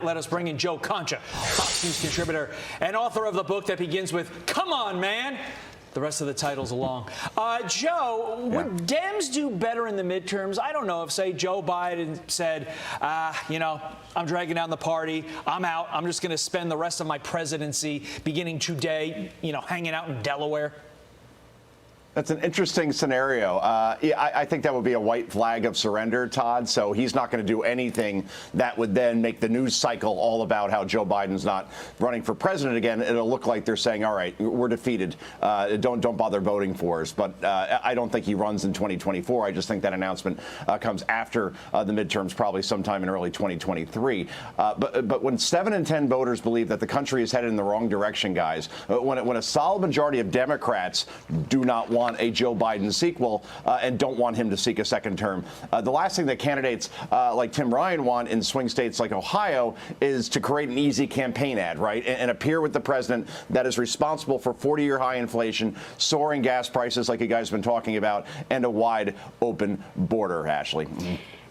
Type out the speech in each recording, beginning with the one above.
Let us bring in Joe Concha, Fox News contributor and author of the book that begins with, "Come on, man." The rest of the title's along. Joe, would Dems do better in the midterms? I don't know if, say, Joe Biden said, I'm dragging down the party. I'm out. I'm just going to spend the rest of my presidency beginning today, hanging out in Delaware. That's an interesting scenario. I think that would be a white flag of surrender, Todd. So he's not going to do anything that would then make the news cycle all about how Joe Biden's not running for president again. It'll look like they're saying, all right, we're defeated. Don't bother voting for us. But I don't think he runs in 2024. I just think that announcement comes after the midterms, probably sometime in early 2023. But when 7 in 10 voters believe that the country is headed in the wrong direction, guys, when a solid majority of Democrats do not want a Joe Biden sequel and don't want him to seek a second term. The last thing that candidates like Tim Ryan want in swing states like Ohio is to create an easy campaign ad, right? And appear with the president that is responsible for 40-year high inflation, soaring gas prices like you guys have been talking about, and a wide open border, Ashley.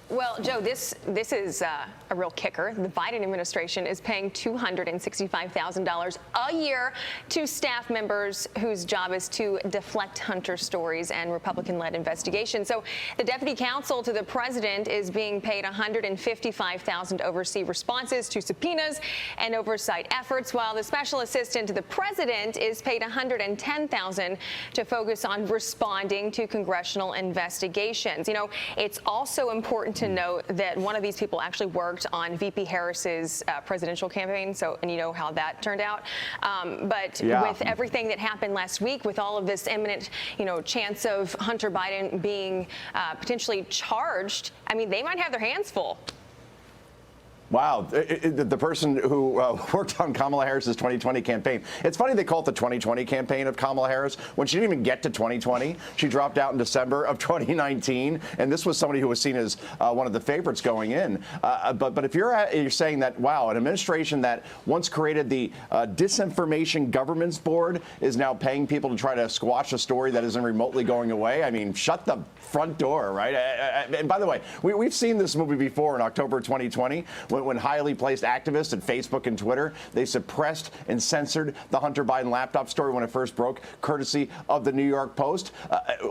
Well, Joe, this is a real kicker. The Biden administration is paying $265,000 a year to staff members whose job is to deflect Hunter stories and Republican-led investigations. So the deputy counsel to the president is being paid $155,000 to oversee responses to subpoenas and oversight efforts, while the special assistant to the president is paid $110,000 to focus on responding to congressional investigations. It's also important to note that one of these people actually worked on VP Harris's presidential campaign, and you know how that turned out. With everything that happened last week, with all of this imminent, chance of Hunter Biden being potentially charged, they might have their hands full. Wow. The person who worked on Kamala Harris's 2020 campaign. It's funny they call it the 2020 campaign of Kamala Harris when she didn't even get to 2020. She dropped out in December of 2019. And this was somebody who was seen as one of the favorites going in. But if you're saying that, wow, an administration that once created the Disinformation Governance Board is now paying people to try to squash a story that isn't remotely going away. Shut the front door, right? And by the way, we've seen this movie before in October 2020 when highly placed activists at Facebook and Twitter, they suppressed and censored the Hunter Biden laptop story when it first broke, courtesy of the New York Post.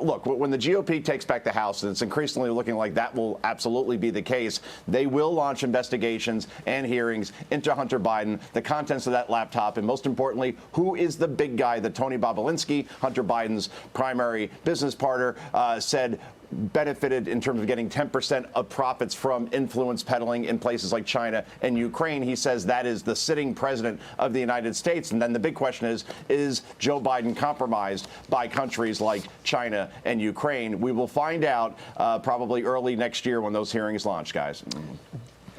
Look, when the GOP takes back the House, and it's increasingly looking like that will absolutely be the case, they will launch investigations and hearings into Hunter Biden, the contents of that laptop, and most importantly, who is the big guy that Tony Bobulinski, Hunter Biden's primary business partner, said benefited in terms of getting 10% of profits from influence peddling in places like China and Ukraine. He says that is the sitting president of the United States. And then the big question is Joe Biden compromised by countries like China and Ukraine? We will find out probably early next year when those hearings launch, guys.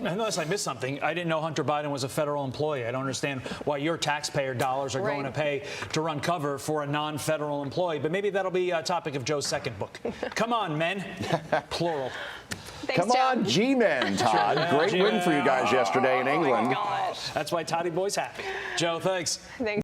Unless I missed something, I didn't know Hunter Biden was a federal employee. I don't understand why your taxpayer dollars are going to pay to run cover for a non-federal employee. But maybe that'll be a topic of Joe's second book. Come on, men. Plural. Thanks, Come Joe. on, G-men, Todd. Great win for you guys yesterday in England. Oh my gosh. That's why Toddy Boy's happy. Joe, thanks. Thanks.